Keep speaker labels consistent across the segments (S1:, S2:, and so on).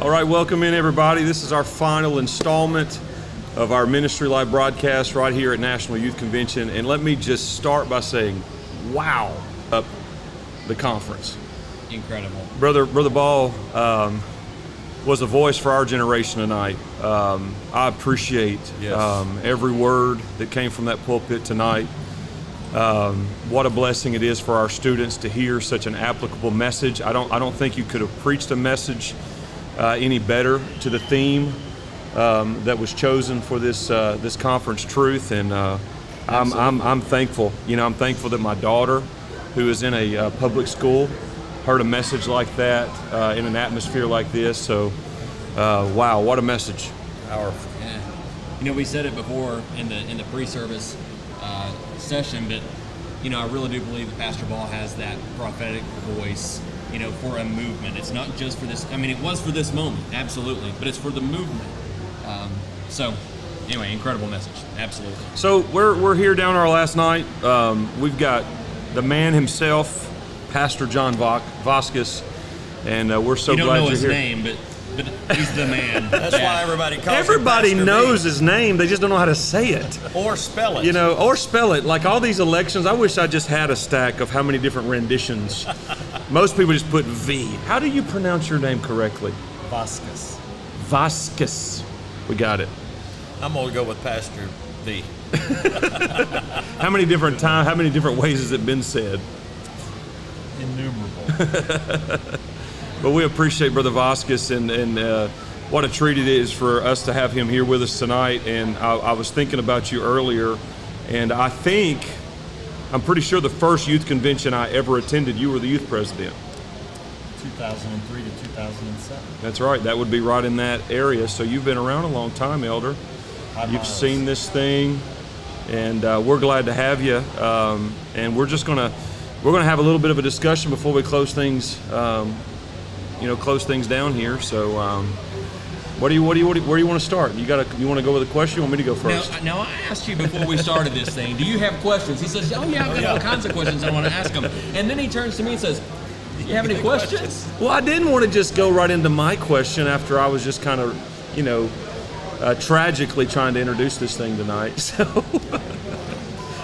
S1: All right, welcome in everybody. This is our final installment of our Ministry Live broadcast right here at National Youth Convention. And let me just start by saying, wow, up the conference.
S2: Incredible.
S1: Brother Ball was a voice for our generation tonight. I appreciate every word that came from that pulpit tonight. What a blessing it is for our students to hear such an applicable message. I don't think you could have preached a message any better to the theme that was chosen for this conference, Truth. And I'm thankful. You know, I'm thankful that my daughter, who is in a public school, heard a message like that in an atmosphere like this. So, wow, what a message!
S2: Powerful. Yeah. You know, we said it before in the pre-service session, but you know, I really do believe that Pastor Ball has that prophetic voice, you know, for a movement. It's not just for this. I mean, it was for this moment, absolutely, but it's for the movement. So, anyway, incredible message, absolutely.
S1: So we're here down our last night. We've got the man himself, Pastor John Vazquez, and we're so glad you're here.
S2: You don't know his name, but he's the man.
S3: That's why everybody calls
S1: Everybody
S3: him Pastor
S1: knows
S3: V.
S1: his name. They just don't know how to say it.
S3: Or spell it.
S1: You know, or spell it. Like all these elections, I wish I just had a stack of how many different renditions. Most people just put V. How do you pronounce your name correctly?
S3: Vazquez.
S1: Vazquez. We got it.
S3: I'm going to go with Pastor V.
S1: How many different ways has it been said?
S3: Innumerable.
S1: But we appreciate Brother Vazquez, and what a treat it is for us to have him here with us tonight. And I was thinking about you earlier, and I'm pretty sure the first youth convention I ever attended, you were the youth president.
S3: 2003 to 2007.
S1: That's right. That would be right in that area. So you've been around a long time, Elder. You've seen this thing, and we're glad to have you. And we're gonna have a little bit of a discussion before we close things. Close things down here. So, where do you want to start? You want to go with a question? You want me to go first?
S2: Now I asked you before we started this thing, do you have questions? He says, oh yeah, I've got all kinds of questions I want to ask him. And then he turns to me and says, do you have any questions?
S1: Well, I didn't want to just go right into my question after I was just kind of, tragically trying to introduce this thing tonight. So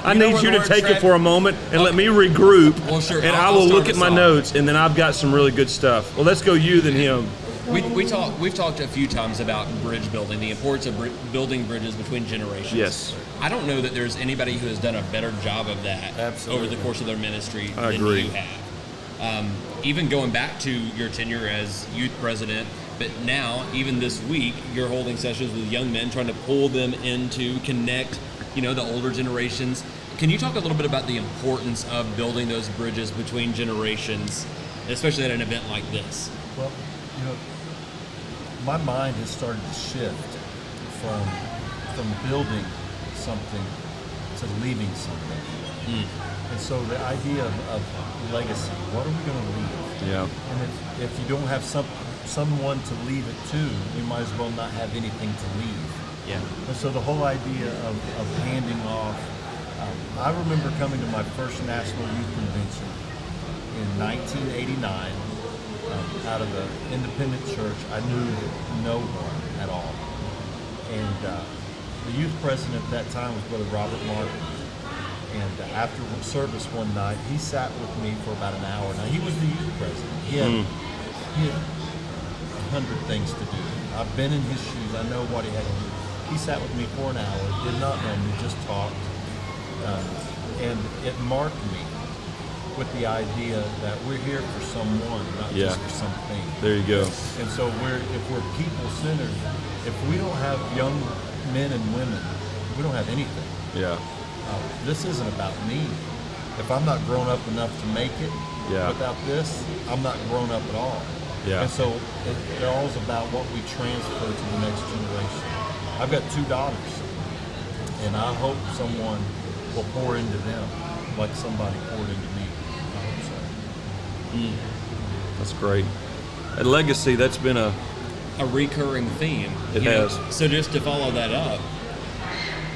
S1: I need you to take it for a moment and let me regroup.
S2: Well, sure.
S1: And I will look at my notes, and then I've got some really good stuff. Well, let's go you, then him.
S2: We've talked a few times about bridge building, the importance of building bridges between generations.
S1: Yes.
S2: I don't know that there's anybody who has done a better job of that over the course of their ministry than you have. Even going back to your tenure as youth president, but now, even this week, you're holding sessions with young men, trying to pull them into connect, the older generations. Can you talk a little bit about the importance of building those bridges between generations, especially at an event like this?
S4: Well, my mind has started to shift from building something to leaving something. And so the idea of legacy, what are we going to leave?
S1: Yeah.
S4: And if you don't have someone to leave it to, you might as well not have anything to leave.
S2: Yeah.
S4: And so the whole idea of handing off, I remember coming to my first National Youth Convention in 1989 out of the independent church. I knew no one at all. And the youth president at that time was Brother Robert Martin. And after service one night, he sat with me for about an hour. Now, he was the youth president. He had 100 things to do. I've been in his shoes. I know what he had to do. He sat with me for an hour, did not know me, just talked. And it marked me with the idea that we're here for someone, not just for something.
S1: There you go.
S4: And so if we're people-centered, if we don't have young men and women, we don't have anything.
S1: Yeah.
S4: This isn't about me. If I'm not grown up enough to make it, without this, I'm not grown up at all.
S1: Yeah.
S4: And so it all is about what we transfer to the next generation. I've got 2 daughters, and I hope someone will pour into them like somebody poured into me. I hope so.
S1: That's great. At Legacy, that's been a
S2: recurring theme.
S1: It has.
S2: So just to follow that up,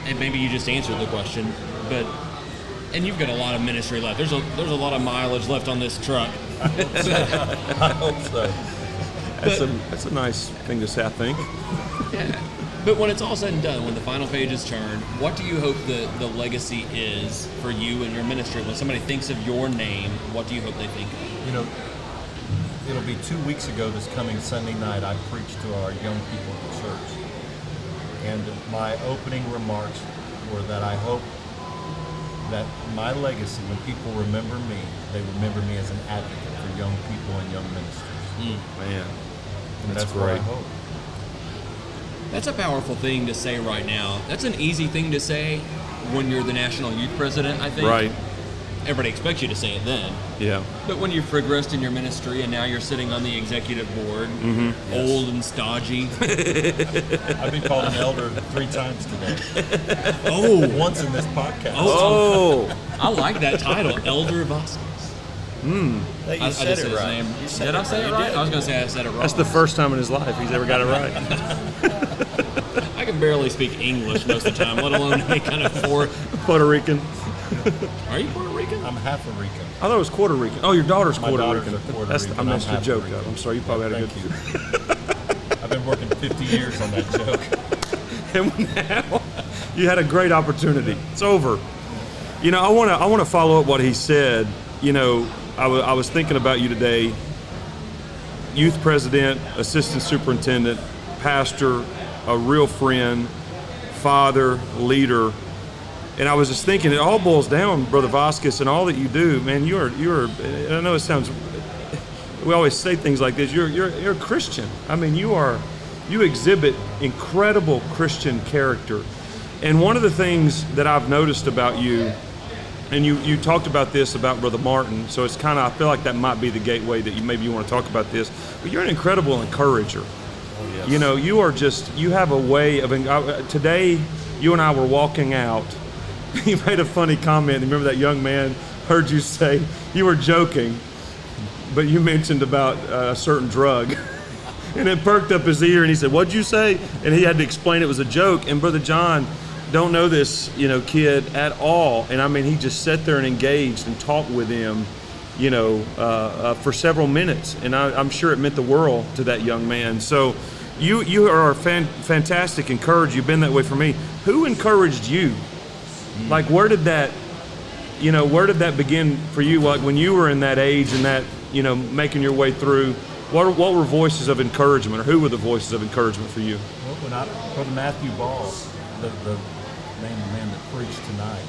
S2: and maybe you just answered the question, and you've got a lot of ministry left. There's a lot of mileage left on this truck.
S4: I hope so.
S1: That's a nice thing to say, I think.
S2: Yeah. But when it's all said and done, when the final page is turned, what do you hope the legacy is for you and your ministry? When somebody thinks of your name, what do you hope they think of?
S4: You know, it'll be 2 weeks ago this coming Sunday night, I preached to our young people at the church. And my opening remarks were that I hope that my legacy, when people remember me, they remember me as an advocate for young people and young ministers.
S1: Man,
S4: And
S1: that's
S4: what I
S1: great.
S4: hope.
S2: That's a powerful thing to say right now. That's an easy thing to say when you're the national youth president, I think.
S1: Right.
S2: Everybody expects you to say it then.
S1: Yeah.
S2: But when you've progressed in your ministry and now you're sitting on the executive board, old and stodgy.
S4: I've been called an elder 3 times today.
S2: Oh,
S4: Once in this podcast.
S1: Oh,
S2: I like that title, Elder Vazquez.
S3: Hey, you
S2: I
S3: said
S2: just
S3: it
S2: his
S3: right.
S2: name.
S3: You said
S2: Did I say it
S3: You
S2: right?
S3: did.
S2: I was going to say I said it wrong.
S1: that's the first time in his life he's ever got it right.
S2: I can barely speak English most of the time, let alone any kind of
S1: Puerto Rican.
S2: Are you Puerto Rican?
S4: I'm half a Rican.
S1: I thought it was Puerto Rican. Oh, your daughter's
S4: My
S1: Puerto
S4: daughter's
S1: Rican.
S4: a Puerto
S1: That's
S4: Rican.
S1: I messed
S4: I'm
S1: your
S4: half
S1: joke
S4: Rican.
S1: up. I'm sorry. You probably had a
S4: Thank
S1: good.
S4: you. I've been working 50 years on that joke.
S1: And now you had a great opportunity. It's over. You know, I want to follow up what he said. You know, I was thinking about you today. Youth president, assistant superintendent, pastor, a real friend, father, leader. And I was just thinking, it all boils down, Brother Vazquez, and all that you do, man. You're. And I know it sounds. We always say things like this. You're a Christian. I mean, you exhibit incredible Christian character. And one of the things that I've noticed about you, and you talked about this about Brother Martin, so it's kind of, I feel like that might be the gateway that you want to talk about this. But you're an incredible encourager.
S3: Oh, yes.
S1: You know, you have a way of, today you and I were walking out. You made a funny comment. Remember that young man heard you say, you were joking, but you mentioned about a certain drug. And it perked up his ear and he said, "What'd you say?" And he had to explain it was a joke. And Brother John don't know this, kid at all. And I mean, he just sat there and engaged and talked with him, for several minutes. And I'm sure it meant the world to that young man. So you are a fantastic encourager. You've been that way for me. Who encouraged you? Like, where did that begin for you? Like when you were in that age and that, making your way through, what were voices of encouragement, or who were the voices of encouragement for you?
S4: Well, Brother Matthew Ball, the man that preached tonight,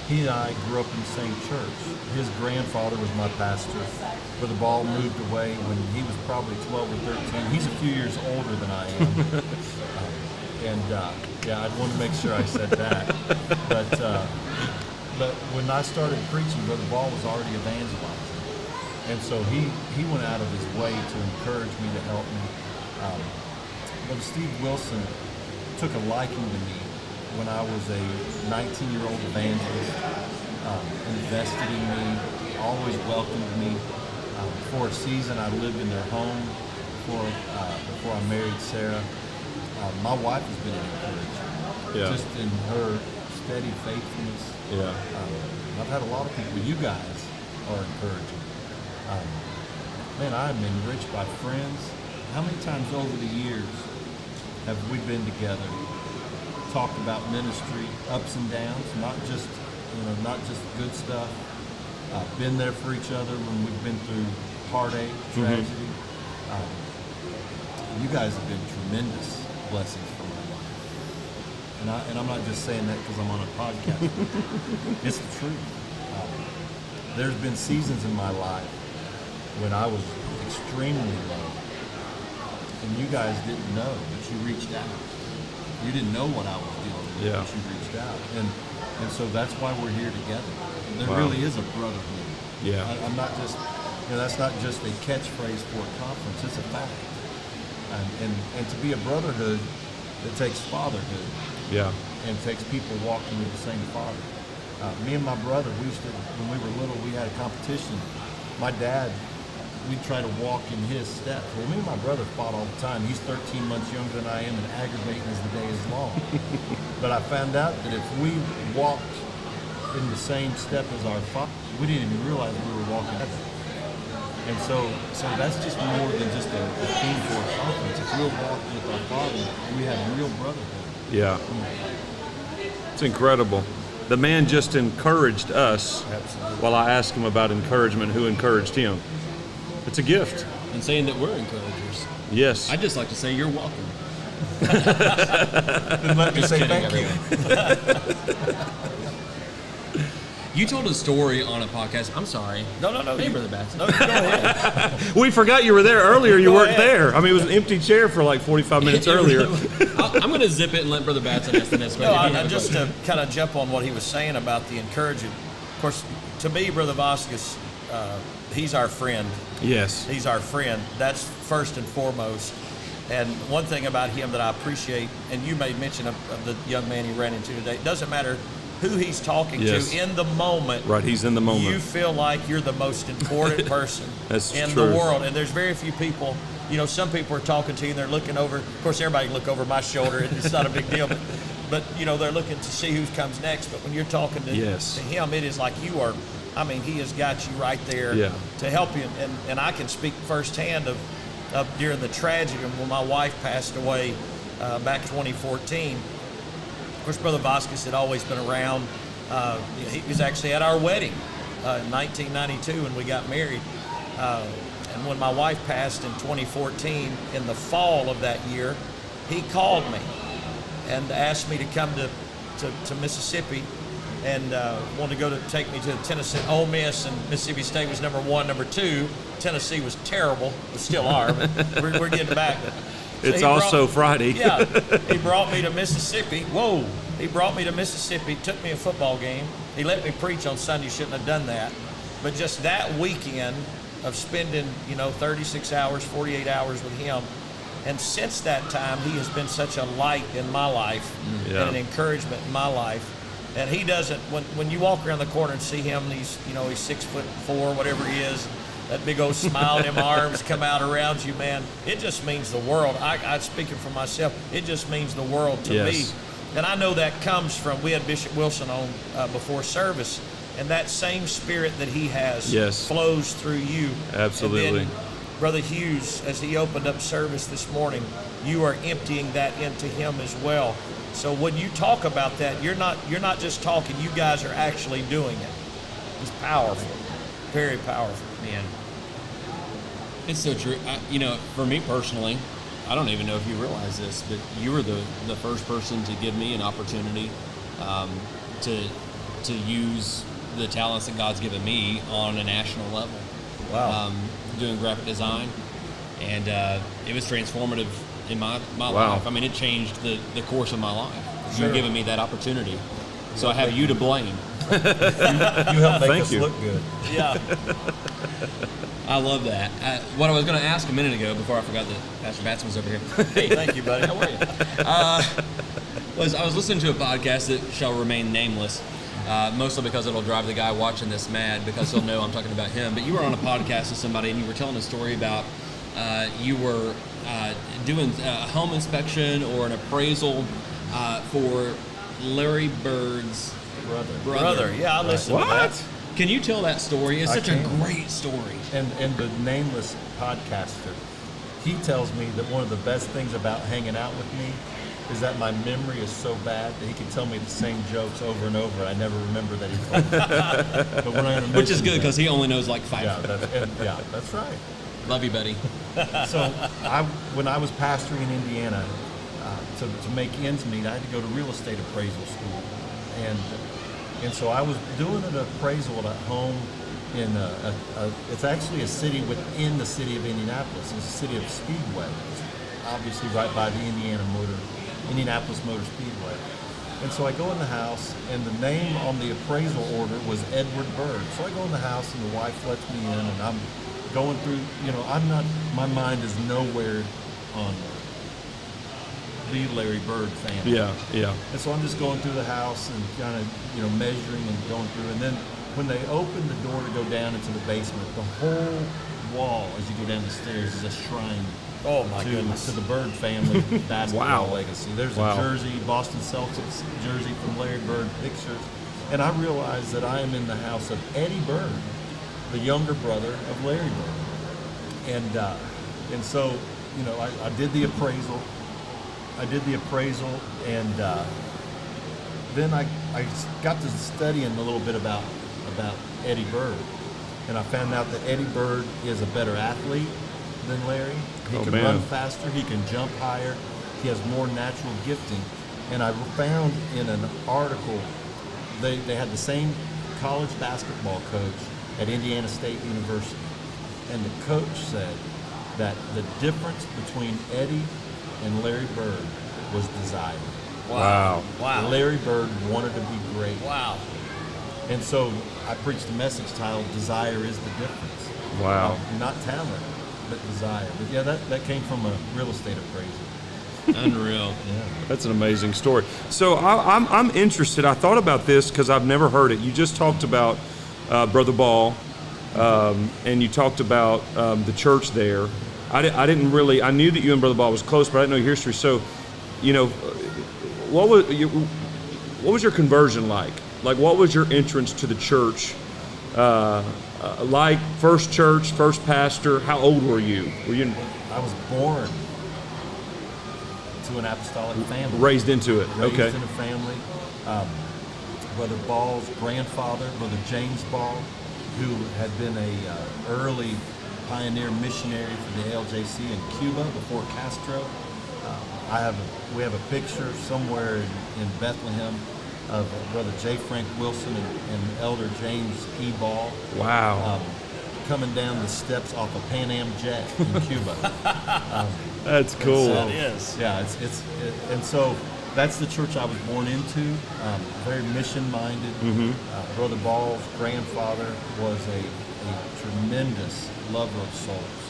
S4: he and I grew up in the same church. His grandfather was my pastor. Brother Ball moved away when he was probably 12 or 13. He's a few years older than I am. I wanted to make sure I said that. But when I started preaching, Brother Ball was already evangelizing. And so he went out of his way to encourage me, to help me. Brother Steve Wilson took a liking to me when I was a 19-year-old evangelist, invested in me, always welcomed me. For a season, I lived in their home before I married Sarah. My wife has been an encouragement, just in her steady faithfulness.
S1: Yeah.
S4: I've had a lot of people. You guys are encouraging. Man, I'm enriched by friends. How many times over the years have we been together, talked about ministry, ups and downs, not just good stuff. Been there for each other when we've been through heartache, tragedy. You guys have been tremendous blessings for my life. And I'm not just saying that because I'm on a podcast. It's the truth. There's been seasons in my life when I was extremely low, and you guys didn't know, but you reached out. You didn't know what I was dealing with, but you reached out, and so that's why we're here together. There really is a brotherhood.
S1: Yeah.
S4: I'm not just, that's not just a catchphrase for a conference. It's a fact, and to be a brotherhood, it takes fatherhood.
S1: Yeah.
S4: And it takes people walking with the same father. Me and my brother, when we were little, we had a competition. My dad, we'd try to walk in his steps. Well, me and my brother fought all the time. He's 13 months younger than I am, and aggravating as the day is long. But I found out that if we walked in the same step as our father, we didn't even realize we were walking together. And so that's just more than just a theme for a conference. It's real walk with our Father. We have real brotherhood.
S1: Yeah. It's incredible. The man just encouraged us.
S3: Absolutely.
S1: While I asked him about encouragement, who encouraged him. It's a gift.
S2: And saying that we're encouragers.
S1: Yes.
S2: I'd just like to say you're welcome.
S4: Then let me say thank you.
S2: You told a story on a podcast. I'm sorry.
S3: No.
S2: Hey, Brother Batson.
S3: No, go ahead.
S1: We forgot you were there earlier. You
S3: Go
S1: weren't
S3: ahead.
S1: there. I mean, it was an empty chair for like 45 minutes earlier.
S2: I'm going to zip it and let Brother Batson ask the next
S3: No,
S2: question.
S3: just to kind of jump on what he was saying about the encouragement. Of course, to me, Brother Vazquez, he's our friend.
S1: Yes.
S3: He's our friend. That's first and foremost. And one thing about him that I appreciate, and you made mention of the young man he ran into today, it doesn't matter who he's talking
S1: Yes.
S3: to in the moment.
S1: Right, he's in the moment.
S3: You feel like you're the most important person
S1: That's
S3: in
S1: true.
S3: the world. And there's very few people, some people are talking to you and they're looking over. Of course, everybody can look over my shoulder. It's not a big deal. But they're looking to see who comes next. But when you're talking to him, it is like you are, he has got you right there to help you. And I can speak firsthand of during the tragedy when my wife passed away back 2014. Of course, Brother Vazquez had always been around. He was actually at our wedding in 1992 when we got married. And when my wife passed in 2014, in the fall of that year, he called me and asked me to come to Mississippi and wanted to take me to Tennessee, Ole Miss, and Mississippi State was number 1. Number 2, Tennessee was terrible, but still are. But we're getting back. So
S1: It's also Friday.
S3: Yeah, he brought me to Mississippi. Whoa. He brought me to Mississippi, took me a football game. He let me preach on Sunday. Shouldn't have done that. But just that weekend of spending, 36 hours, 48 hours with him. And since that time, he has been such a light in my life and an encouragement in my life. And he doesn't, when you walk around the corner and see him, he's 6'4", whatever he is, that big old smile in them arms come out around you, man. It just means the world. I speaking for myself, it just means the world to me. And I know that comes from, we had Bishop Wilson on before service, and that same spirit that he has flows through you.
S1: Absolutely.
S3: And then Brother Hughes, as he opened up service this morning, you are emptying that into him as well. So when you talk about that, you're not just talking, you guys are actually doing it. It's powerful. Very powerful.
S2: Man, it's so true. For me personally, I don't even know if you realize this, but you were the first person to give me an opportunity to use the talents that God's given me on a national level.
S3: Wow.
S2: Doing graphic design, and it was transformative in my life. It changed the course of my life. You're giving me that opportunity, so I have you to blame.
S4: You help make us look good.
S2: Yeah. I love that. What I was going to ask a minute ago, before I forgot that Pastor Batson was over here.
S3: Hey, thank you, buddy.
S2: How are you? I was listening to a podcast that shall remain nameless, mostly because it'll drive the guy watching this mad, because he'll know I'm talking about him. But you were on a podcast with somebody, and you were telling a story about you were doing a home inspection or an appraisal for Larry Bird's brother.
S3: Yeah, I listened to that.
S2: Can you tell that story? It's such a great story.
S4: And the nameless podcaster, he tells me that one of the best things about hanging out with me is that my memory is so bad that he can tell me the same jokes over and over. I never remember that he told me. But when I
S2: Which is good, because he only knows like 5.
S4: Yeah, that's right.
S2: Love you, buddy.
S4: So when I was pastoring in Indiana, to make ends meet, I had to go to real estate appraisal school. And so I was doing an appraisal at home in it's actually a city within the city of Indianapolis. It's a city of Speedway. It's obviously right by the Indianapolis Motor Speedway. And so I go in the house, and the name on the appraisal order was Edward Bird. So I go in the house, and the wife lets me in, and I'm going through, my mind is nowhere on the Larry Bird family.
S1: Yeah.
S4: And so I'm just going through the house and kind of, measuring and going through. And then when they open the door to go down into the basement, the whole wall as you go down the stairs is a shrine to the Bird family basketball legacy. There's a jersey, Boston Celtics jersey from Larry Bird, pictures. And I realized that I am in the house of Eddie Bird, the younger brother of Larry Bird. And so, you know, I did the appraisal. And then I got to studying a little bit about Eddie Bird. And I found out that Eddie Bird is a better athlete than Larry. He can run faster, he can jump higher, he has more natural gifting. And I found in an article, they had the same college basketball coach at Indiana State University. And the coach said that the difference between Eddie and Larry Bird was desire.
S3: Wow.
S4: Larry Bird wanted to be great.
S3: Wow.
S4: And so I preached a message titled "Desire is the Difference."
S1: Wow.
S4: Not talent, but desire. But yeah, that came from a real estate appraiser.
S2: Unreal.
S4: Yeah.
S1: That's an amazing story. So I'm interested. I thought about this because I've never heard it. You just talked about Brother Ball, and you talked about the church there. I didn't really. I knew that you and Brother Ball was close, but I didn't know your history. So, you know, what was your conversion like? Like, what was your entrance to the church like? First church, first pastor. How old were you?
S4: I was born to an apostolic family.
S1: Raised into it.
S4: Raised
S1: Okay.
S4: in a family. Brother Ball's grandfather, Brother James Ball, who had been a early pioneer missionary for the LJC in Cuba before Castro. We have a picture somewhere in Bethlehem of Brother J. Frank Wilson and Elder James E. Ball.
S1: Wow.
S4: Coming down the steps off a Pan Am jet in Cuba.
S1: That's cool.
S3: That is.
S4: Yeah, and so that's the church I was born into. Very mission-minded.
S1: Mm-hmm.
S4: Brother Ball's grandfather was a tremendous lover of souls.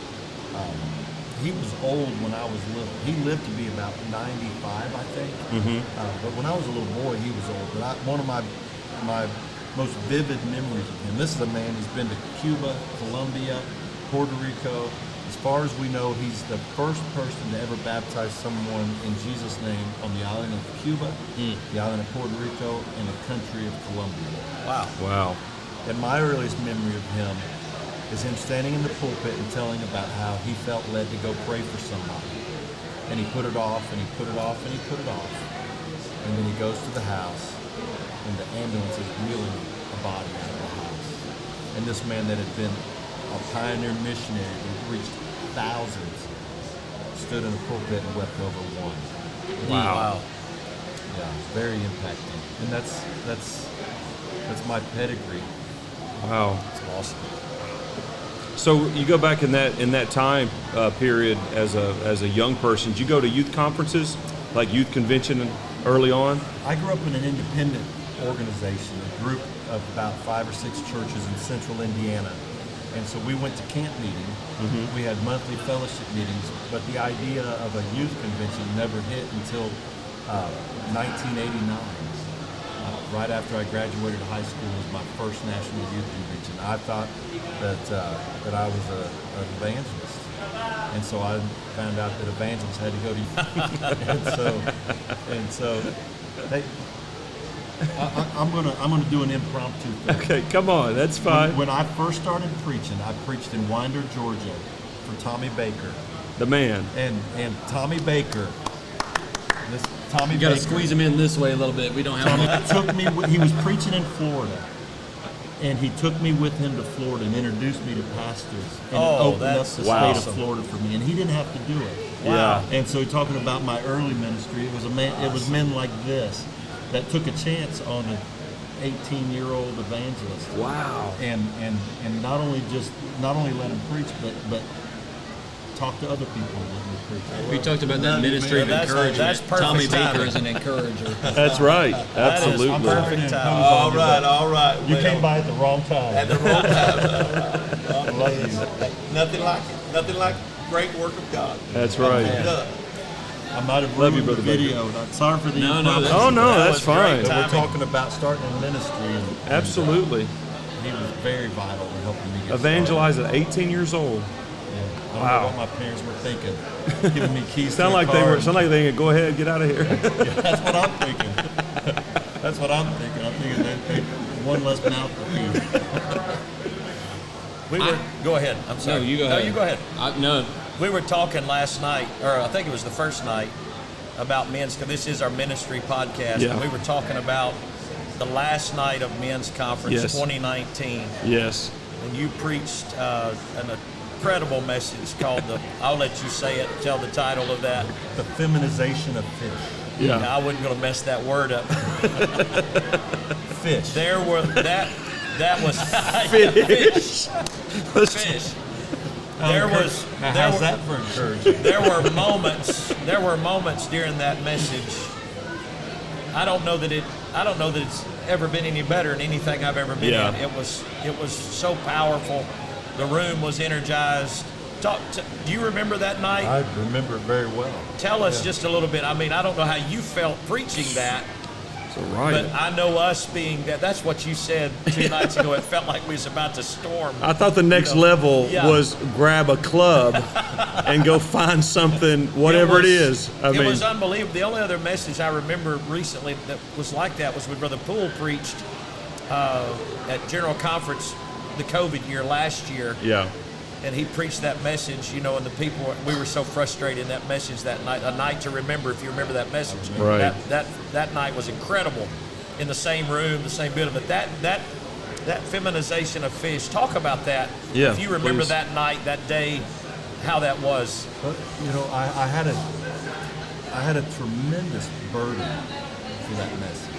S4: He was old when I was little. He lived to be about 95, I think.
S1: Mm-hmm.
S4: But when I was a little boy, he was old. But one of my most vivid memories of him. This is a man who's been to Cuba, Colombia, Puerto Rico. As far as we know, he's the first person to ever baptize someone in Jesus' name on the island of Cuba, the island of Puerto Rico, and the country of Colombia.
S3: Wow.
S1: Wow.
S4: And my earliest memory of him is him standing in the pulpit and telling about how he felt led to go pray for somebody. And he put it off, and he put it off, and he put it off. And then he goes to the house, and the ambulance is wheeling a body out of the house. And this man that had been a pioneer missionary who reached thousands stood in a pulpit and wept over one.
S1: Wow.
S4: Yeah, very impacting. And that's my pedigree.
S1: Wow.
S3: That's awesome.
S1: So you go back in that time period as a young person. Did you go to youth conferences, like youth convention early on?
S4: I grew up in an independent organization, a group of about 5 or 6 churches in central Indiana. And so we went to camp meeting. Mm-hmm. We had monthly fellowship meetings, but the idea of a youth convention never hit until 1989. Right after I graduated high school was my first national youth convention. I thought that I was an evangelist, and so I found out that evangelists had to go to youth. and so I'm gonna do an impromptu thing.
S1: Okay, come on, that's fine.
S4: When I first started preaching, I preached in Winder, Georgia, for Tommy Baker.
S1: The man.
S4: And Tommy Baker. Tommy
S2: you got to
S4: Baker
S2: squeeze him in this way a little bit. We don't have.
S4: took me. He was preaching in Florida, and he took me with him to Florida and introduced me to pastors and opened up the state of Florida for me. And he didn't have to do it.
S1: Wow.
S4: And so talking about my early ministry, it was it was men like this that took a chance on an 18-year-old evangelist.
S1: Wow.
S4: And not only let him preach, but talk to other people and let them preach.
S2: We talked about that ministry of encouragement.
S3: That's perfect
S2: Tommy Baker
S3: timing.
S2: is an encourager.
S1: That's right. Absolutely.
S3: That is perfect time. All right.
S4: You came by at the wrong time.
S3: At the wrong time.
S4: I love you.
S3: Nothing like it. Nothing like great work of God.
S1: That's right.
S4: I might have
S1: Love you,
S4: ruined the
S1: Brother
S4: video. Sorry for the impromptu.
S1: Oh no, that's
S3: was great
S1: fine.
S3: time.
S4: We're talking about starting a ministry. And
S1: Absolutely.
S4: he was very vital in helping me get
S1: Evangelize at 18 years old.
S4: started. Yeah. I don't
S1: Wow.
S4: know what my parents were thinking. Giving me keys
S1: Sound
S4: to
S1: like
S4: a
S1: they
S4: car
S1: were.
S4: and-
S1: Sound like they could go ahead, get out of here.
S4: Yeah, that's what I'm thinking. That's what I'm thinking. I'm thinking that one less mouth to feed.
S3: Go ahead. I'm sorry.
S2: No, you go ahead.
S3: No, you go ahead.
S2: No.
S3: We were talking last night, or I think it was the first night, about men's. This is our ministry podcast.
S1: Yeah.
S3: And we were talking about the last night of men's conference 2019.
S1: Yes.
S3: And you preached an incredible message called I'll let you say it, tell the title of that.
S4: The feminization of fish.
S1: Yeah.
S3: I wasn't going to mess that word up.
S4: Fish.
S3: There were, that was
S1: Fish.
S3: fish.
S4: How's that for encouraging?
S3: There were moments during that message. I don't know that it's ever been any better than anything I've ever been in. It was so powerful. The room was energized. Do you remember that night?
S4: I remember it very well.
S3: Tell us just a little bit. I mean, I don't know how you felt preaching that.
S1: Right.
S3: But I know us being that's what you said 2 nights ago. It felt like we was about to storm.
S1: I thought the next level was grab a club and go find something, whatever it is.
S3: It was unbelievable. The only other message I remember recently that was like that was when Brother Poole preached at General Conference the COVID year last year.
S1: Yeah.
S3: And he preached that message, and the people, we were so frustrated in that message that night. A night to remember, if you remember that message.
S1: Right.
S3: That night was incredible in the same room, the same building. But that feminization of fish, talk about that.
S1: Yeah,
S3: if you remember
S1: please.
S3: that night, that day, how that was.
S4: But, I had a tremendous burden for that message.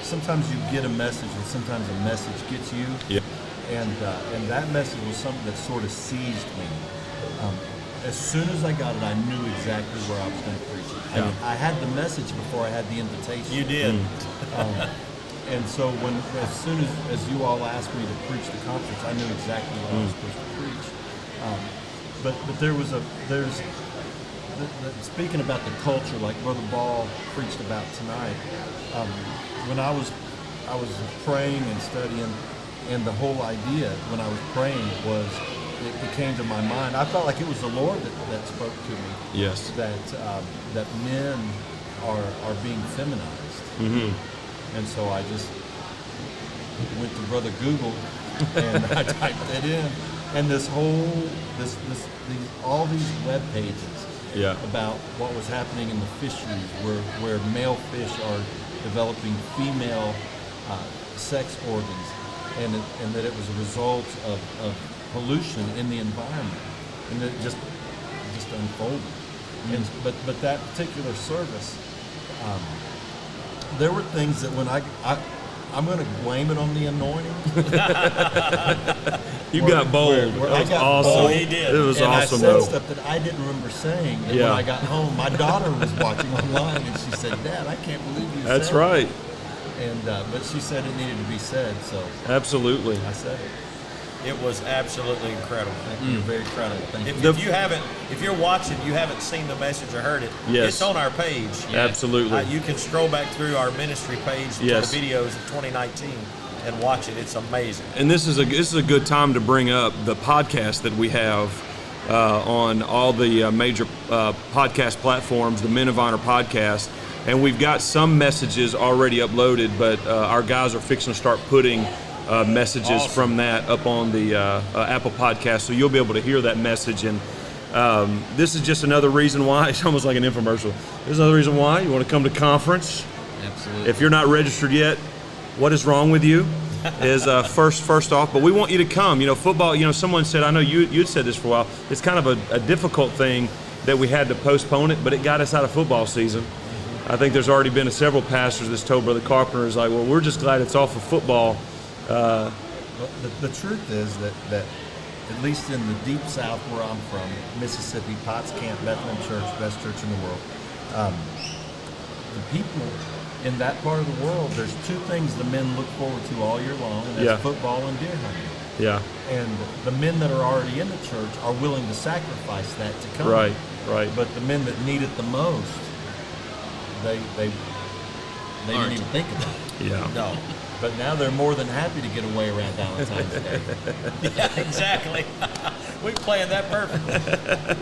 S4: Sometimes you get a message, and sometimes a message gets you.
S1: Yeah.
S4: And that message was something that sort of seized me. As soon as I got it, I knew exactly where I was going to preach it.
S1: Yeah.
S4: I had the message before I had the invitation.
S3: You did.
S4: And so as soon as you all asked me to preach the conference, I knew exactly what I was supposed to preach. But speaking about the culture, like Brother Ball preached about tonight, when I was praying and studying, and the whole idea when I was praying was, it came to my mind. I felt like it was the Lord that spoke to me.
S1: Yes.
S4: That men are being feminized.
S1: Mm-hmm.
S4: And so I just went to Brother Google and I typed it in, and all these web pages about what was happening in the fisheries, where male fish are developing female sex organs, and that it was a result of pollution in the environment, and it just unfolded. But that particular service, there were things that when I'm going to blame it on the anointing.
S1: You got bold.
S4: Where
S1: That was awesome.
S3: Oh, he did.
S1: It was
S4: and
S1: awesome,
S4: I said
S1: though.
S4: stuff that I didn't remember saying. And when I got home, my daughter was watching online, and she said, "Dad, I can't believe you said
S1: That's right.
S4: that." And but she said it needed to be said, so
S1: Absolutely.
S4: I said it.
S3: It was absolutely incredible.
S4: You're very credible. Thank you.
S3: If you're watching, you haven't seen the message or heard it,
S1: Yes.
S3: it's on our page.
S1: Absolutely.
S3: You can scroll back through our ministry page to the
S1: Yes.
S3: videos of 2019 and watch it. It's amazing.
S1: And this is a good time to bring up the podcast that we have on all the major podcast platforms, the Men of Honor podcast. And we've got some messages already uploaded, but our guys are fixing to start putting messages from that up on the Apple podcast, so you'll be able to hear that message. And this is just another reason why. It's almost like an infomercial. This is another reason why you want to come to conference.
S2: Absolutely.
S1: If you're not registered yet, what is wrong with you? Is first off, but we want you to come. Football. Someone said, I know you'd said this for a while. It's kind of a difficult thing that we had to postpone it, but it got us out of football season. I think there's already been several pastors that's told Brother Carpenter is like, well, we're just glad it's off of football.
S4: Well, the truth is that at least in the deep South where I'm from, Mississippi, Potts Camp, Bethlehem Church, best church in the world, the people in that part of the world, there's two things the men look forward to all year long, and that's football and deer hunting.
S1: Yeah.
S4: And the men that are already in the church are willing to sacrifice that to come.
S1: Right.
S4: But the men that need it the most, they didn't even think about it.
S1: Yeah.
S3: No.
S4: But now they're more than happy to get away around Valentine's Day.
S3: Yeah, exactly. We planned that perfectly.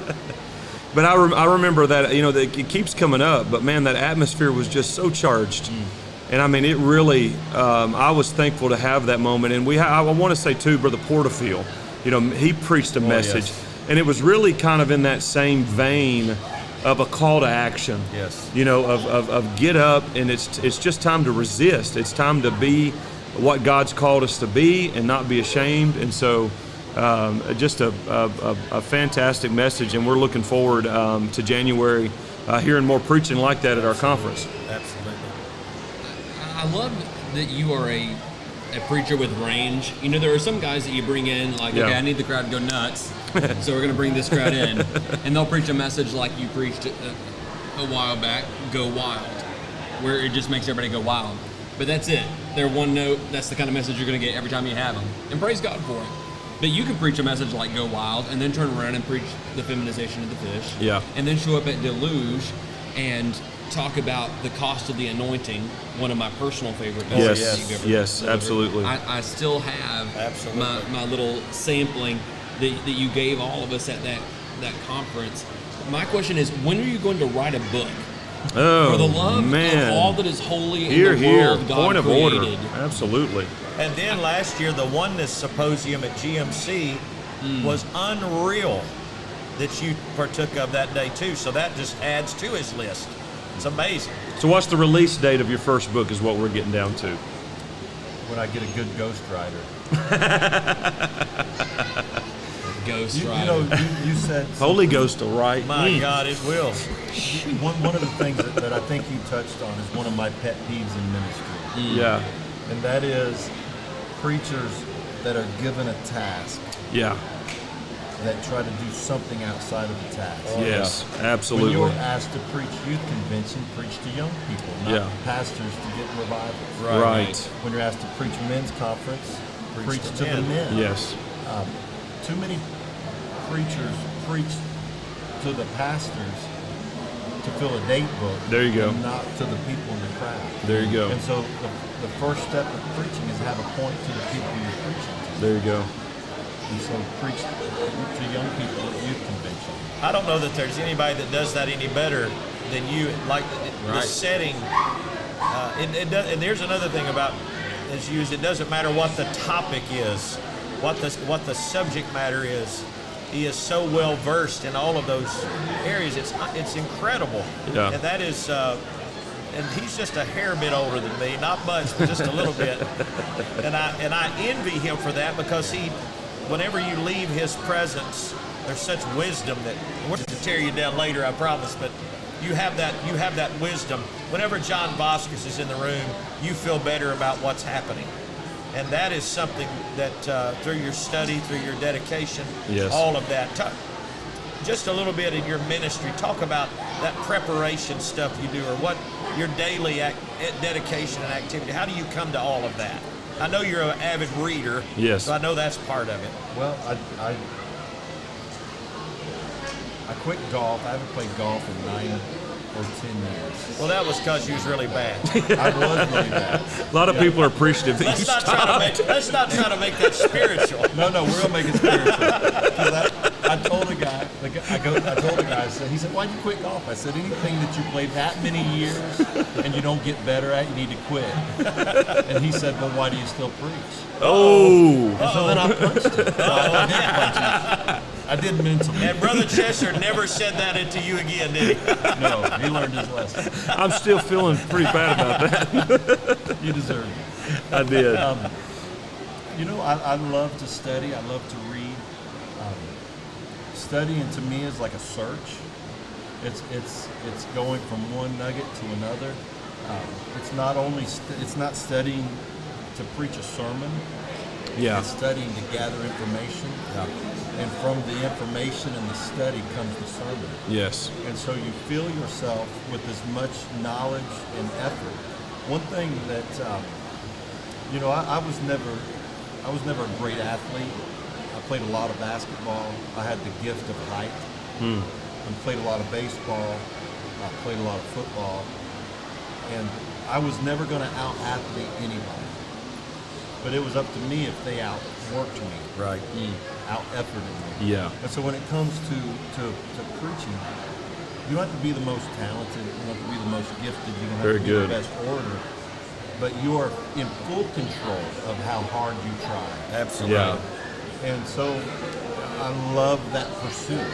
S1: But I remember that, it keeps coming up, but man, that atmosphere was just so charged. And I mean, it really, I was thankful to have that moment. And I want to say too, Brother Porterfield, he preached a message, and it was really kind of in that same vein of a call to action.
S3: Yes.
S1: Of get up, and it's just time to resist. It's time to be what God's called us to be and not be ashamed. And so just a fantastic message, and we're looking forward to January hearing more preaching like that at our conference.
S3: Absolutely.
S2: I love that you are a preacher with range. There are some guys that you bring in like, okay, I need the crowd to go nuts, so we're going to bring this crowd in, and they'll preach a message like you preached a while back, go wild, where it just makes everybody go wild. But that's it. They're one note. That's the kind of message you're going to get every time you have them, and praise God for it. But you can preach a message like go wild and then turn around and preach the feminization of the fish.
S1: Yeah. And
S2: then show up at Deluge and talk about the cost of the anointing, one of my personal favorite messages.
S1: Yes, absolutely.
S2: I still have my little sampling that you gave all of us at that conference. My question is, when are you going to write a book?
S1: Oh,
S2: for the love
S1: man.
S2: of all that is holy
S1: Here,
S2: in the world God
S1: Point of
S2: created.
S1: order. Absolutely.
S3: And then last year, the Oneness Symposium at GMC was unreal that you partook of that day too. So that just adds to his list. It's amazing.
S1: So what's the release date of your first book is what we're getting down to.
S4: When I get a good ghostwriter.
S2: Ghostwriter.
S4: You said...
S1: Holy Ghost will write.
S3: My God, it will.
S4: One of the things that I think you touched on is one of my pet peeves in ministry.
S1: Yeah.
S4: And that is preachers that are given a task.
S1: Yeah.
S4: That try to do something outside of the task.
S1: Yes, absolutely.
S4: When you're asked to preach youth convention, preach to young people, not pastors to get revivals.
S1: Right.
S4: When you're asked to preach men's conference, preach to the men.
S1: Yes.
S4: Too many preachers preach to the pastors to fill a date book.
S1: There you go.
S4: And not to the people in the crowd.
S1: There you go.
S4: And so the first step of preaching is have a point to the people you're preaching to.
S1: There you go.
S4: And so preach to young people at youth convention.
S3: I don't know that there's anybody that does that any better than you. Like the setting. And there's another thing about as used. It doesn't matter what the topic is, what the subject matter is. He is so well versed in all of those areas. It's incredible.
S1: Yeah.
S3: And that is. And he's just a hair bit older than me, not much, but just a little bit. And I envy him for that because whenever you leave his presence, there's such wisdom that we're going to tear you down later, I promise. But you have that wisdom. Whenever John Vazquez is in the room, you feel better about what's happening, and that is something that through your study, through your dedication, all of that. Just a little bit in your ministry, talk about that preparation stuff you do, or what your daily dedication and activity. How do you come to all of that? I know you're an avid reader, so I know that's part of it.
S4: Well, I quit golf. I haven't played golf in 9 or 10 years.
S3: Well, that was because you was really bad.
S4: I was really bad.
S1: A lot of people are appreciative that
S3: let's
S1: you
S3: not
S1: stopped.
S3: let's not try to make that spiritual.
S4: No, we're gonna make it spiritual. I told a guy. I told a guy. He said, "Why'd you quit golf?" I said, "Anything that you play that many years and you don't get better at, you need to quit." And he said, "Well, why do you still preach?"
S1: Oh.
S4: And so then I punched him. I did punch him. I did mentally.
S3: And Brother Chester never said that into you again, did he?
S4: No, he learned his lesson.
S1: I'm still feeling pretty bad about that.
S4: You deserve it.
S1: I did.
S4: I love to study. I love to read. Studying to me is like a search. It's going from one nugget to another. It's not studying to preach a sermon.
S1: Yeah.
S4: It's studying to gather information.
S1: Yeah.
S4: And from the information and the study comes the sermon.
S1: Yes.
S4: And so you fill yourself with as much knowledge and effort. One thing that I was never a great athlete. I played a lot of basketball. I had the gift of height. I played a lot of baseball. I played a lot of football. And I was never going to out-athlete anybody. But it was up to me if they outworked me.
S1: Right.
S4: Out-efforted me.
S1: Yeah.
S4: And so when it comes to preaching, you don't have to be the most talented. You don't have to be the most gifted. You don't have to be the best orator. but you are in full control of how hard you try.
S3: Absolutely.
S1: Yeah.
S4: And so I love that pursuit.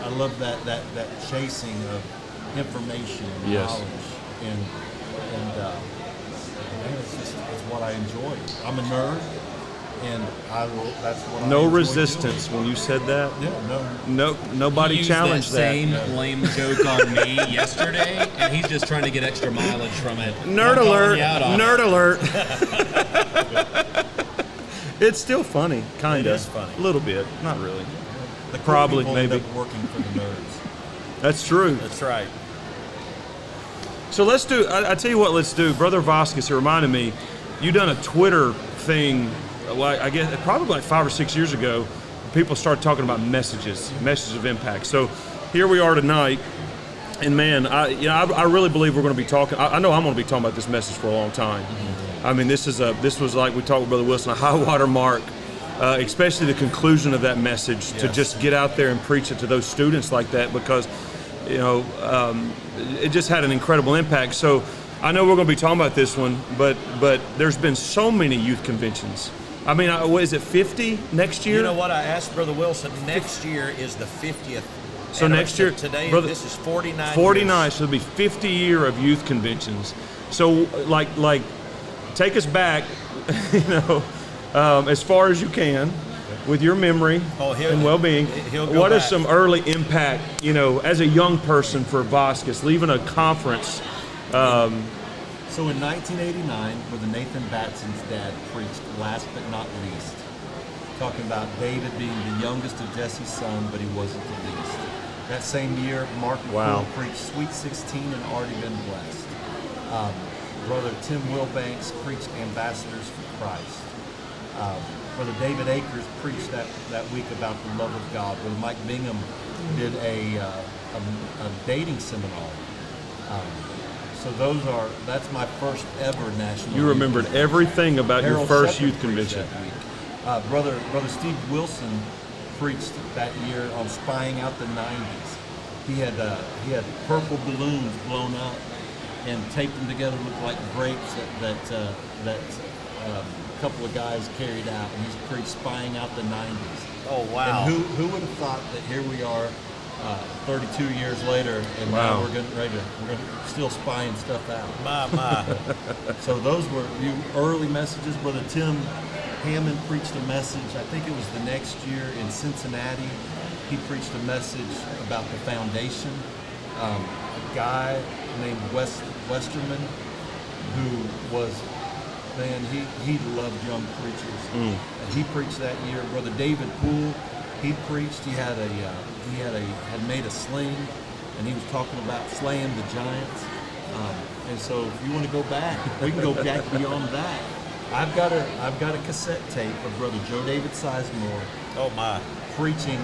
S4: I love that chasing of information and knowledge. And man, it's what I enjoy. I'm a nerd, and that's what I enjoy
S1: resistance
S4: doing.
S1: when you said that.
S4: Yeah,
S1: Nobody
S2: He
S1: challenged
S2: used that. Same lame joke on me yesterday, and he's just trying to get extra mileage from it.
S1: Nerd alert! Nerd alert! It's still funny, kind of.
S3: It is funny.
S1: A little bit, not really.
S4: The cool
S1: Probably,
S4: people
S1: maybe.
S4: end up working for the nerds.
S1: That's true.
S3: That's right.
S1: So let's do. I tell you what, let's do. Brother Vazquez, it reminded me. You done a Twitter thing. Well, I guess probably like 5 or 6 years ago. People started talking about messages of impact. So here we are tonight, and man, I really believe we're going to be talking. I know I'm going to be talking about this message for a long time. I mean, this was like we talked with Brother Wilson, a high water mark, especially the conclusion of that message, to just get out there and preach it to those students like that, because it just had an incredible impact. So I know we're going to be talking about this one, but there's been so many youth conventions. I mean, what is it, 50 next year?
S3: You know what? I asked Brother Wilson, next year is the 50th.
S1: So next year,
S3: today,
S1: brother,
S3: this is 49
S1: 49,
S3: years.
S1: so it'll be 50 year of youth conventions. So like take us back, as far as you can with your memory and well-being. What is some early impact, as a young person for Vazquez, leaving a conference?
S4: So in 1989, Brother Nathan Batson's dad preached Last But Not Least, talking about David being the youngest of Jesse's son, but he wasn't the least. That same year, Mark McCool preached Sweet 16 and Already Been Blessed. Brother Tim Wilbanks preached Ambassadors for Christ. Brother David Akers preached that week about the love of God. Brother Mike Bingham did a dating seminar. So that's my first ever national.
S1: You remembered everything about your first youth convention.
S4: Brother Steve Wilson preached that year on spying out the 90s. He had purple balloons blown up and taped them together, looked like grapes that a couple of guys carried out, and he's preached spying out the 90s.
S3: Oh wow!
S4: And who would have thought that here we are, 32 years later, and now we're still spying stuff out.
S3: My.
S4: So those were early messages. Brother Tim Hammond preached a message, I think it was the next year in Cincinnati. He preached a message about the foundation. A guy named Westerman, who was, man, he loved young preachers. And he preached that year. Brother David Poole, he preached. He had made a sling, and he was talking about slaying the giants. And so, if you want to go back, we can go back beyond that. I've got a cassette tape of Brother Joe David Sizemore.
S3: Oh my!
S4: Preaching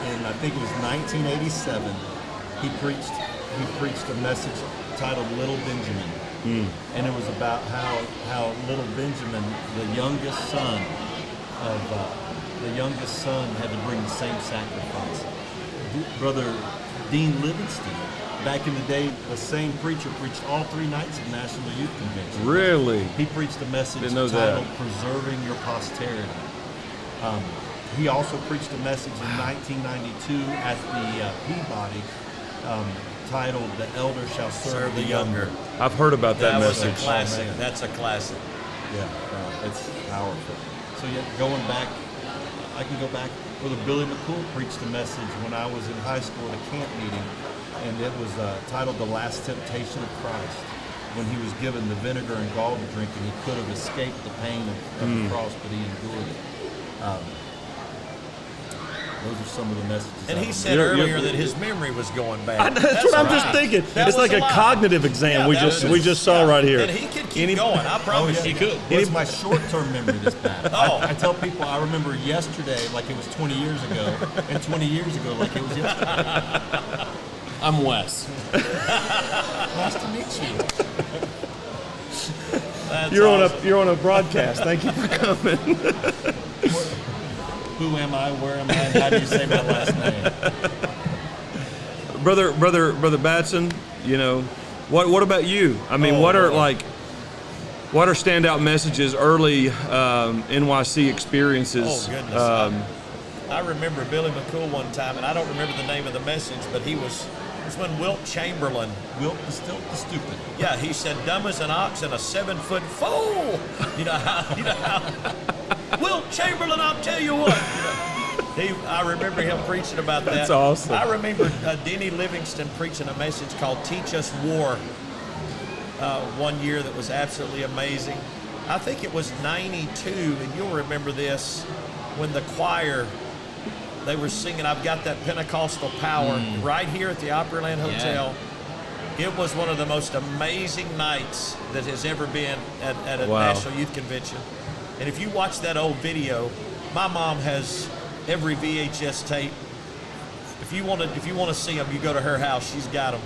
S4: in, I think it was 1987. He preached a message titled "Little Benjamin," and it was about how little Benjamin, the youngest son, had to bring the same sacrifice. Brother Dean Livingston, back in the day, the same preacher preached all 3 nights of National Youth Convention.
S1: Really?
S4: He preached a message titled "Preserving Your Posterity." He also preached a message in 1992 at the Peabody titled "The Elder Shall Serve the Younger."
S1: I've heard about that message.
S3: Was a classic. That's a classic.
S4: Yeah, it's powerful. So going back, I can go back. Brother Billy McCool preached a message when I was in high school at a camp meeting, and it was titled "The Last Temptation of Christ." When he was given the vinegar and gall to drink, and he could have escaped the pain of the cross, but he endured it. Those are some of the messages.
S3: And he said earlier that his memory was going bad.
S1: That's what I'm just thinking. It's like a cognitive exam we just saw right here.
S3: And he could keep going. I promise
S2: he could.
S4: It's my short-term memory this bad. I tell people I remember yesterday like it was 20 years ago, and 20 years ago like it was yesterday.
S2: I'm Wes.
S4: Nice to meet you.
S1: You're on a broadcast. Thank you for coming.
S4: Who am I? Where am I? And how do you say my last name?
S1: Brother Batson, what about you? I mean, what are what are standout messages, early NYC experiences?
S3: Oh, goodness. I remember Billy McCool one time, and I don't remember the name of the message, but it was when Wilt Chamberlain.
S4: Wilt the stilt the stupid.
S3: Yeah, he said, dumb as an ox and a 7-foot fool. You know how Wilt Chamberlain, I'll tell you what. I remember him preaching about that.
S1: That's awesome.
S3: I remember Denny Livingston preaching a message called Teach Us War one year that was absolutely amazing. I think it was 92, and you'll remember this, when the choir, they were singing I've Got That Pentecostal Power right here at the Opryland Hotel. Yeah. It was one of the most amazing nights that has ever been at a National Youth Convention. And if you watch that old video, my mom has every VHS tape. If you want to see them, you go to her house. She's got them.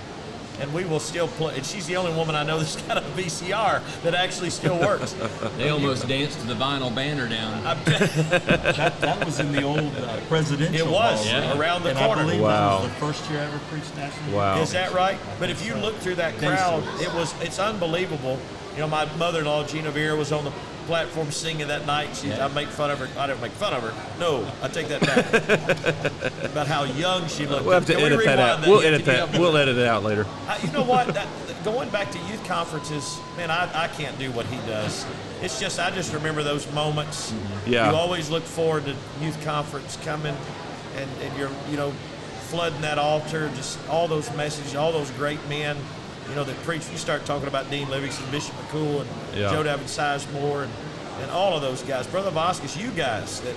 S3: And we will still play. And she's the only woman I know that's got a VCR that actually still works.
S2: They almost danced to the vinyl banner down.
S4: That was in the old presidential.
S3: It was around the
S4: and
S3: corner.
S4: I believe that was the first year I ever preached national.
S1: Wow.
S3: Is that right? But if you look through that crowd, it's unbelievable. You know, my mother-in-law Gina Vera was on the platform singing that night. I make fun of her. I didn't make fun of her. No, I take that back. About how young she looked.
S1: We'll have to edit that out. We'll edit that. We'll edit it out later.
S3: You know what? Going back to youth conferences, man, I can't do what he does. It's just, I just remember those moments.
S1: Yeah.
S3: You always look forward to youth conference coming, and you're, flooding that altar, just all those messages, all those great men, that preach. You start talking about Dean Livingston, Bishop McCool, and Joe David Sizemore, and all of those guys. Brother Vazquez, you guys that,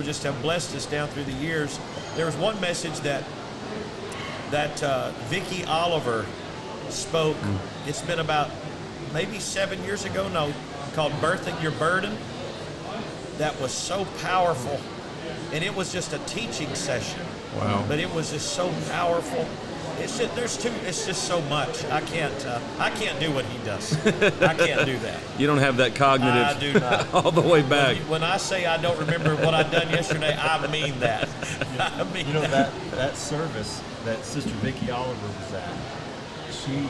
S3: just have blessed us down through the years. There was one message that Vicki Oliver spoke. It's been about maybe 7 years ago, called Birthing Your Burden. That was so powerful. And it was just a teaching session.
S1: Wow.
S3: But it was just so powerful. It's just so much. I can't do what he does. I can't do that.
S1: You don't have that cognitive.
S3: I do not.
S1: All the way back.
S3: When I say I don't remember what I'd done yesterday, I mean that. I mean
S4: that service that Sister Vicki Oliver was at, she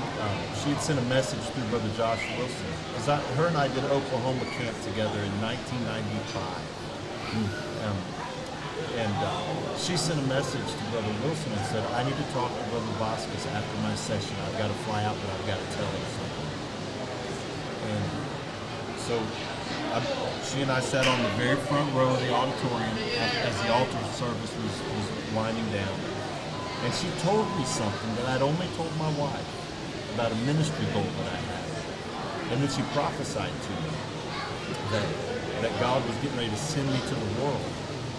S4: had sent a message through Brother Josh Wilson. Because her and I did Oklahoma camp together in 1995. She sent a message to Brother Wilson and said, I need to talk to Brother Vazquez after my session. I've got to fly out, but I've got to tell him something. And so she and I sat on the very front row of the auditorium as the altar service was winding down. And she told me something that I'd only told my wife about a ministry goal that I had. And then she prophesied to me that God was getting ready to send me to the world.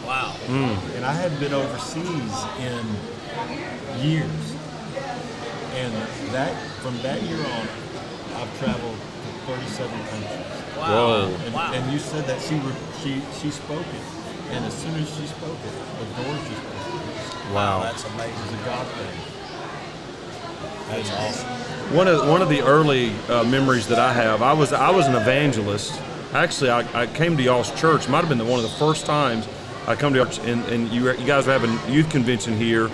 S3: Wow.
S4: And I hadn't been overseas in years. And from that year on, I've traveled to 37 countries.
S3: Wow.
S4: And you said that she spoke it. And as soon as she spoke it, the doors just opened.
S3: Wow. That's amazing.
S4: It's a God thing.
S3: That's awesome.
S1: One of the early memories that I have, I was an evangelist. Actually, I came to y'all's church. Might have been one of the first times I come to y'all, and you guys were having a youth convention here,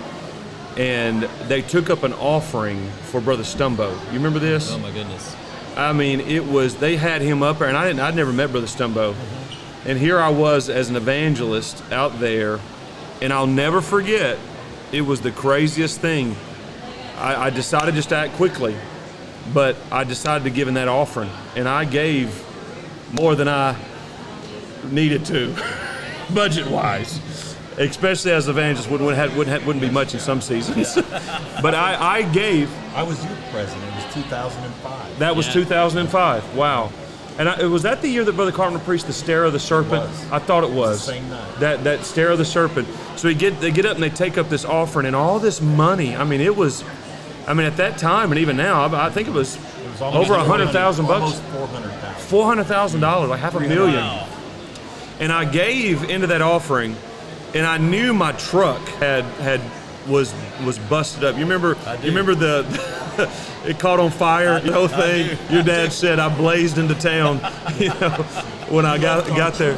S1: and they took up an offering for Brother Stumbo. You remember this?
S2: Oh my goodness!
S1: I mean, they had him up there, and I'd never met Brother Stumbo, and here I was as an evangelist out there, and I'll never forget. It was the craziest thing. I decided just to act quickly, but I decided to give in that offering, and I gave more than I needed to, budget-wise. Especially as evangelist, wouldn't be much in some seasons. But I gave.
S4: I was youth president. It was 2005.
S1: That was 2005. Wow. And was that the year that Brother Carpenter preached the Stare of the Serpent?
S4: It was.
S1: I thought it was.
S4: The same night.
S1: That Stare of the Serpent. So they get up and they take up this offering and all this money. I mean, at that time and even now, I think it was over $100,000 bucks.
S4: Almost $400,000.
S1: $400,000, like $500,000.
S3: Wow.
S1: And I gave into that offering, and I knew my truck was busted up. You remember the it caught on fire, the whole thing. Your dad said I blazed into town, when I got there.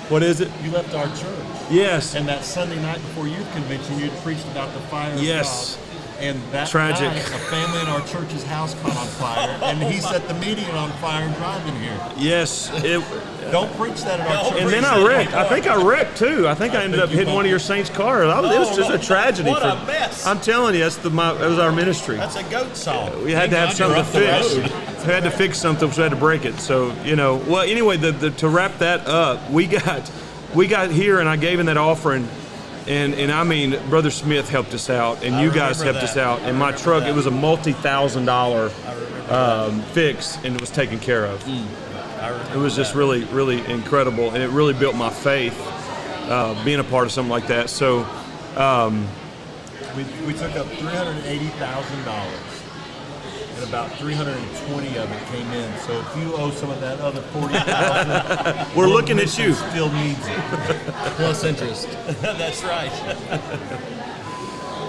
S1: What is it?
S4: You left our church.
S1: Yes.
S4: And that Sunday night before youth convention, you had preached about the fire of God. And that
S1: tragic.
S4: night, a family in our church's house caught on fire, and he set the meeting on fire driving here.
S1: Yes.
S4: Don't preach that at our church.
S1: And then I wrecked. I think I wrecked too. I think I ended up hitting one of your saints' cars. It was just a tragedy.
S3: What a mess.
S1: I'm telling you, it was our ministry.
S3: That's a goat song.
S1: We had to have something to fix. We had to fix something, so we had to break it. So, well, anyway, to wrap that up, we got here, and I gave in that offering. And I mean, Brother Smith helped us out, and you guys helped us out. And my truck, it was a multi-$1,000 fix, and it was taken care of. It was just really, really incredible, and it really built my faith being a part of something like that. So
S4: we took up $380,000, and about $320 of it came in. So if you owe some of that other $40,000,
S1: we're looking at you.
S4: Still needs it.
S2: Plus interest.
S3: That's right.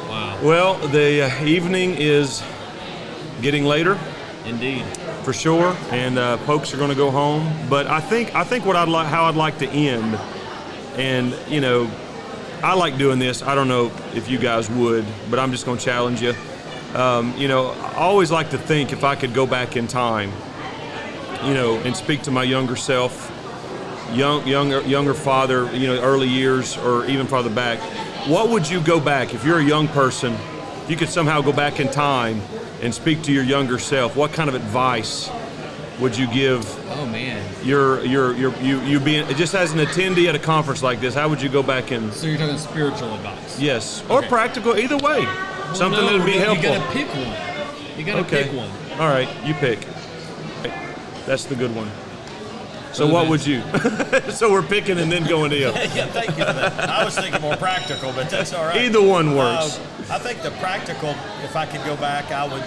S2: Wow.
S1: Well, the evening is getting later.
S2: Indeed.
S1: For sure, and folks are going to go home. But I think how I'd like to end, and I like doing this. I don't know if you guys would, but I'm just going to challenge you. I always like to think if I could go back in time, and speak to my younger self, younger father, early years or even farther back. What would you go back if you're a young person? If you could somehow go back in time and speak to your younger self, what kind of advice would you give?
S2: Oh man,
S1: you being just as an attendee at a conference like this, how would you go back and?
S2: So you're talking spiritual advice?
S1: Yes, or practical, either way. Something that would be helpful.
S2: You gotta pick one. You gotta pick one.
S1: All right, you pick. That's the good one. So what would you? So we're picking and then going to you.
S3: Yeah, thank you for that. I was thinking more practical, but that's all right.
S1: Either one works.
S3: I think the practical, if I could go back, I would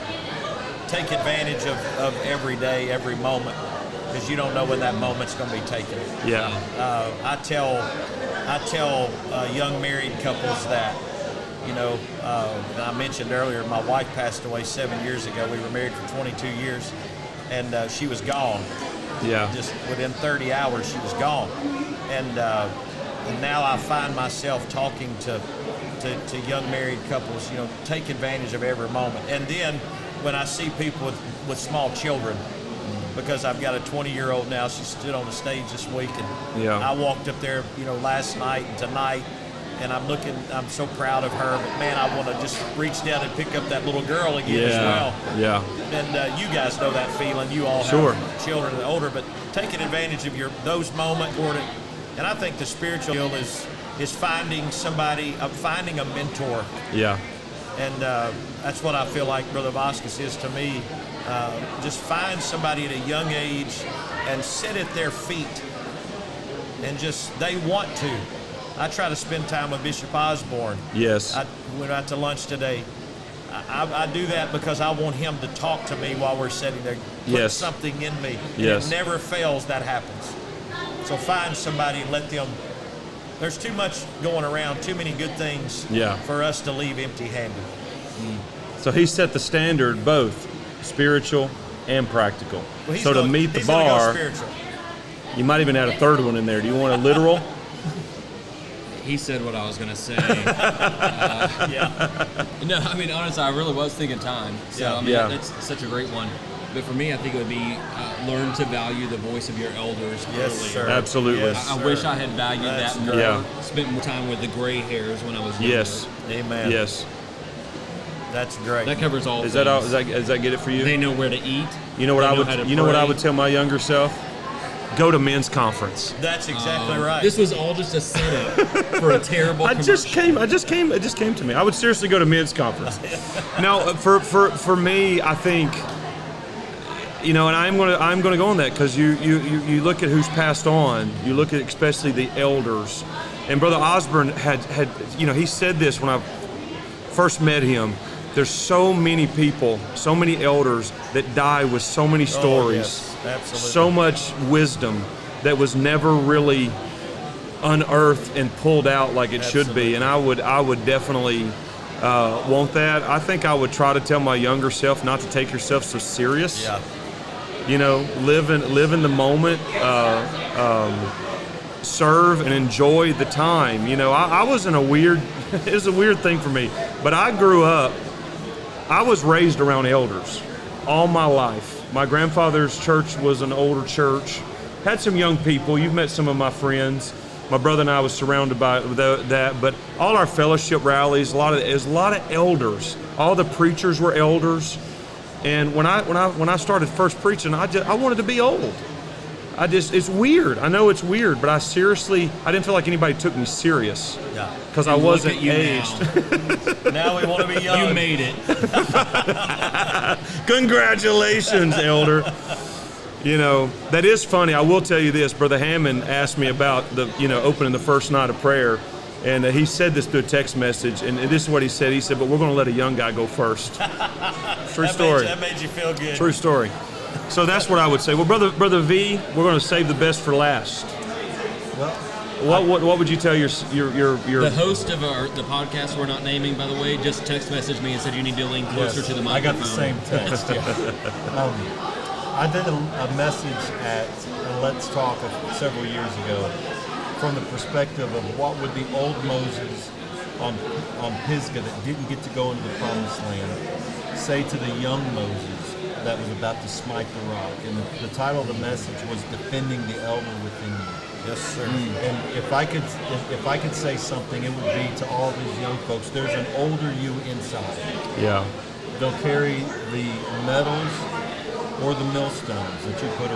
S3: take advantage of every day, every moment, because you don't know when that moment's going to be taken.
S1: Yeah.
S3: I tell young married couples that, I mentioned earlier, my wife passed away 7 years ago. We were married for 22 years, and she was gone.
S1: Yeah.
S3: Just within 30 hours, she was gone. And now I find myself talking to young married couples, take advantage of every moment. And then when I see people with small children, because I've got a 20-year-old now, she stood on the stage this week, and I walked up there, last night and tonight, and I'm so proud of her, but man, I want to just reach down and pick up that little girl again as well.
S1: Yeah.
S3: And you guys know that feeling. You all have children that are older, but taking advantage of those moments. And I think the spiritual deal is finding somebody, finding a mentor.
S1: Yeah.
S3: And that's what I feel like Brother Vazquez is to me. Just find somebody at a young age and sit at their feet, and they want to. I try to spend time with Bishop Osborne.
S1: Yes.
S3: I went out to lunch today. I do that because I want him to talk to me while we're sitting there. Put something in me.
S1: Yes.
S3: It never fails that happens. So find somebody and let them. There's too much going around, too many good things for us to leave empty-handed.
S1: So he set the standard, both spiritual and practical.
S3: Well,
S1: so to meet the bar, you might even add a third one in there. Do you want a literal?
S2: He said what I was going to say. No, I mean, honestly, I really was thinking time. So, that's such a great one. But for me, I think it would be learn to value the voice of your elders earlier.
S3: Yes, sir.
S1: Absolutely.
S3: Yes,
S2: I wish I had valued that more.
S1: Yeah.
S2: Spent more time with the gray hairs when I was younger.
S1: Yes.
S3: Amen.
S1: Yes.
S3: That's great.
S2: That covers all
S1: Is
S2: things.
S1: Does that get it for you?
S2: They know where to eat.
S1: You know what I would tell my younger self? Go to men's conference.
S3: That's exactly right.
S2: This was all just a setup for a terrible
S1: It just came to me. I would seriously go to men's conference. No, for me, I think, and I'm gonna go on that, because you look at who's passed on. You look at especially the elders, and Brother Osborne had he said this when I first met him. There's so many people, so many elders that die with so many stories,
S3: absolutely.
S1: So much wisdom that was never really unearthed and pulled out like it should be. And I would definitely want that. I think I would try to tell my younger self not to take yourself so serious.
S3: Yeah.
S1: Live in the moment, serve and enjoy the time. I was in it was a weird thing for me, but I grew up I was raised around elders all my life. My grandfather's church was an older church. Had some young people. You've met some of my friends. My brother and I was surrounded by that, but all our fellowship rallies, a lot of elders. All the preachers were elders. And when I started first preaching, I wanted to be old. It's weird. I know it's weird, but I didn't feel like anybody took me serious.
S3: Yeah.
S1: Because I wasn't aged.
S3: Now we want to be young.
S2: You made it.
S1: Congratulations, elder. That is funny. I will tell you this. Brother Hammond asked me about opening the first night of prayer. And he said this through a text message, and this is what he said. He said, but we're going to let a young guy go first. True story.
S3: That made you feel good.
S1: True story. So that's what I would say. Well, Brother V, we're going to save the best for last. Well, what would you tell your
S2: The host of the podcast we're not naming, by the way, just text messaged me and said you need to lean closer to the microphone.
S4: I got the same text. I did a message at Let's Talk several years ago from the perspective of what would the old Moses on Pisgah that didn't get to go into the Promised Land say to the young Moses that was about to smite the rock. And the title of the message was Defending the Elder Within You.
S3: Yes, sir.
S4: And if I could say something, it would be to all these young folks, there's an older you inside.
S1: Yeah.
S4: They'll carry the medals or the millstones that you put